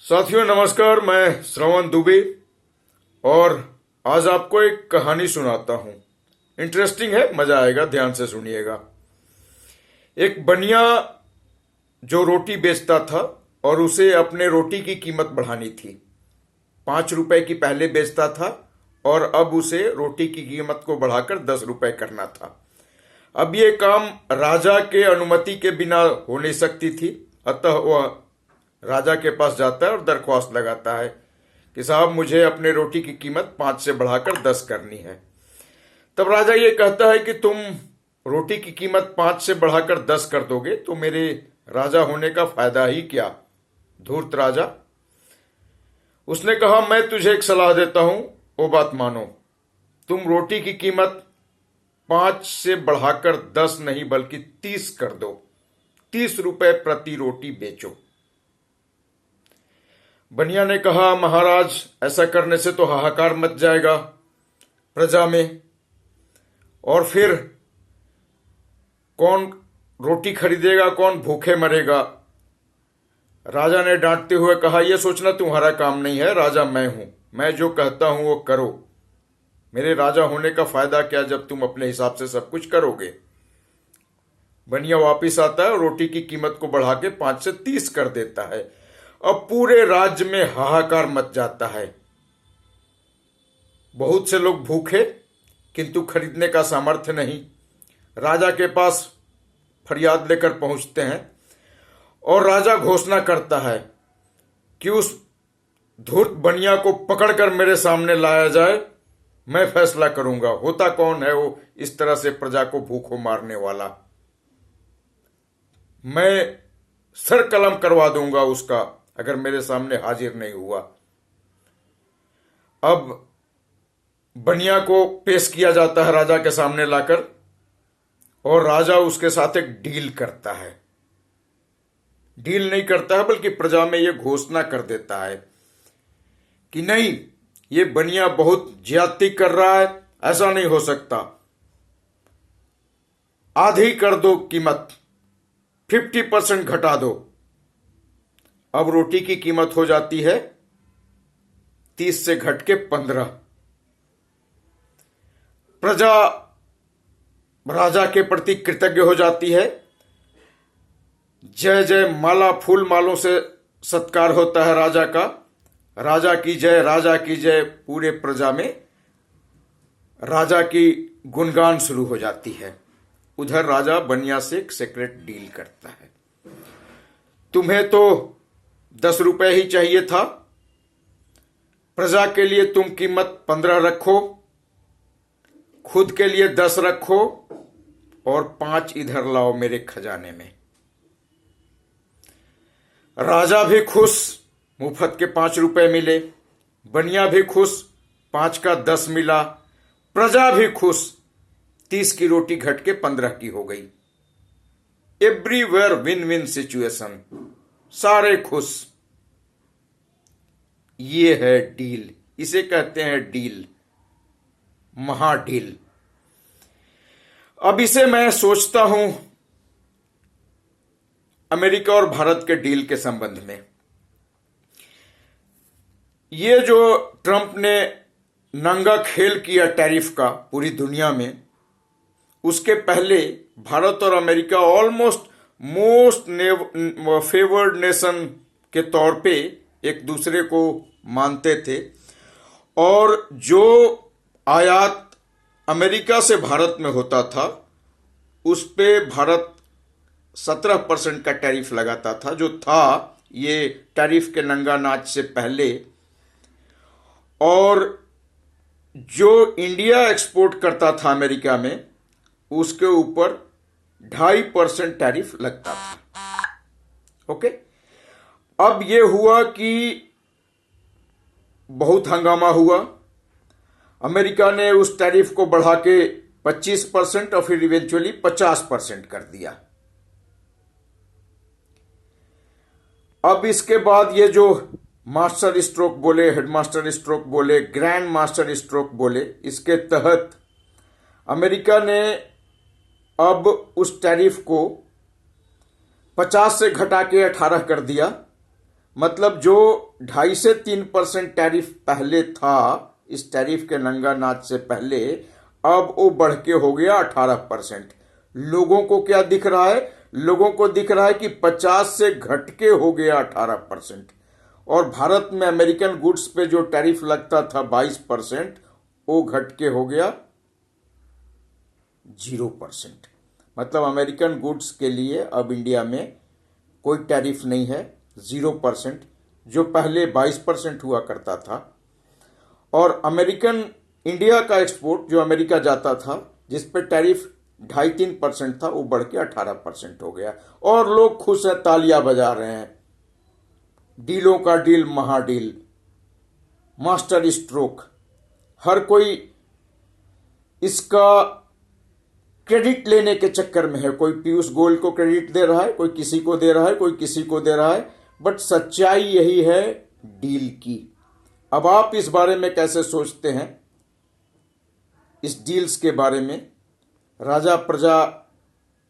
साथियों नमस्कार, मैं श्रवण दुबे और आज आपको एक कहानी सुनाता हूं। इंटरेस्टिंग है, मजा आएगा, ध्यान से सुनिएगा। एक बनिया जो रोटी बेचता था और उसे अपने रोटी की कीमत बढ़ानी थी। 5 रुपए की पहले बेचता था और अब उसे रोटी की कीमत को बढ़ाकर 10 रुपए करना था। अब ये काम राजा के अनुमति के बिना हो नहीं सकती थी, अतः वह राजा के पास जाता है और दरख्वास्त लगाता है कि साहब मुझे अपने रोटी की कीमत 5 से बढ़ाकर 10 करनी है। तब राजा ये कहता है कि तुम रोटी की कीमत 5 से बढ़ाकर 10 कर दोगे तो मेरे राजा होने का फायदा ही क्या। धूर्त राजा, उसने कहा मैं तुझे एक सलाह देता हूं, वो बात मानो। तुम रोटी की कीमत 5 से बढ़ाकर 10 नहीं बल्कि 30 कर दो। 30 रुपए प्रति रोटी बेचो। बनिया ने कहा महाराज, ऐसा करने से तो हाहाकार मच जाएगा प्रजा में, और फिर कौन रोटी खरीदेगा, कौन भूखे मरेगा। राजा ने डांटते हुए कहा यह सोचना तुम्हारा काम नहीं है, राजा मैं हूं, मैं जो कहता हूं वो करो। मेरे राजा होने का फायदा क्या जब तुम अपने हिसाब से सब कुछ करोगे। बनिया वापिस आता है और रोटी की कीमत को बढ़ा के 5 से 30 कर देता है। अब पूरे राज्य में हाहाकार मच जाता है। बहुत से लोग भूखे किंतु खरीदने का सामर्थ्य नहीं। राजा के पास फरियाद लेकर पहुंचते हैं और राजा घोषणा करता है कि उस धूर्त बनिया को पकड़कर मेरे सामने लाया जाए, मैं फैसला करूंगा होता कौन है वो इस तरह से प्रजा को भूखों मारने वाला। मैं सर कलम करवा दूंगा उसका अगर मेरे सामने हाजिर नहीं हुआ। अब बनिया को पेश किया जाता है राजा के सामने लाकर, और राजा उसके साथ एक डील करता है। डील नहीं करता है बल्कि प्रजा में यह घोषणा कर देता है कि नहीं, ये बनिया बहुत ज्यादती कर रहा है, ऐसा नहीं हो सकता। आधी कर दो कीमत, 50% घटा दो। अब रोटी की कीमत हो जाती है 30 से घट के 15। प्रजा राजा के प्रति कृतज्ञ हो जाती है। जय जय, माला फूल मालों से सत्कार होता है राजा का। राजा की जय, राजा की जय। पूरे प्रजा में राजा की गुणगान शुरू हो जाती है। उधर राजा बनिया से एक सीक्रेट डील करता है। तुम्हें तो 10 रुपए ही चाहिए था, प्रजा के लिए तुम कीमत 15 रखो, खुद के लिए 10 रखो और 5 इधर लाओ मेरे खजाने में। राजा भी खुश, मुफ्त के 5 रुपए मिले। बनिया भी खुश, 5 का 10 मिला। प्रजा भी खुश, 30 की रोटी घट के 15 की हो गई। एवरीवेयर विन विन सिचुएशन, सारे खुश। ये है डील, इसे कहते हैं डील, महाडील। अब इसे मैं सोचता हूं अमेरिका और भारत के डील के संबंध में। ये जो ट्रंप ने नंगा खेल किया टैरिफ का पूरी दुनिया में, उसके पहले भारत और America almost most favoured nation के तौर पे एक दूसरे को मानते थे, और जो आयात अमेरिका से भारत में होता था उस पे भारत 17% का टैरिफ लगाता था, जो था ये टैरिफ के नंगा नाच से पहले। और जो इंडिया एक्सपोर्ट करता था अमेरिका में, उसके ऊपर 2.5% टैरिफ लगता था। ओके, अब ये हुआ कि बहुत हंगामा हुआ। अमेरिका ने उस टैरिफ को बढ़ा के 25% और फिर इवेंचुअली 50% कर दिया। अब इसके बाद ये जो मास्टर स्ट्रोक बोले, हेडमास्टर स्ट्रोक बोले, ग्रैंड मास्टर स्ट्रोक बोले, इसके तहत अमेरिका ने अब उस टैरिफ को 50 से घटा के 18 कर दिया। मतलब जो 2.5 से 3% टैरिफ पहले था, इस टैरिफ के नंगा नाच से पहले, अब वो बढ़ के हो गया 18%। लोगों को क्या दिख रहा है? लोगों को दिख रहा है कि 50 से घट के हो गया 18%। और भारत में अमेरिकन गुड्स पे जो टैरिफ लगता था 22%, वो घट के हो गया 0%। मतलब अमेरिकन गुड्स के लिए अब इंडिया में कोई टैरिफ नहीं है, 0%, जो पहले 22% हुआ करता था। और अमेरिकन इंडिया का एक्सपोर्ट जो अमेरिका जाता था, जिस पे टैरिफ 2.5-3% था, वो बढ़ के 18% हो गया। और लोग खुश हैं, तालियां बजा रहे हैं। डीलों का डील महाडील, मास्टर स्ट्रोक, हर कोई इसका क्रेडिट लेने के चक्कर में है। कोई पीयूष गोयल को क्रेडिट दे रहा है, कोई किसी को दे रहा है, कोई किसी को दे रहा है, बट सच्चाई यही है डील की। अब आप इस बारे में कैसे सोचते हैं, इस डील्स के बारे में, राजा प्रजा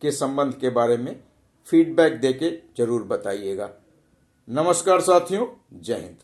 के संबंध के बारे में फीडबैक देके जरूर बताइएगा। नमस्कार साथियों, जय हिंद।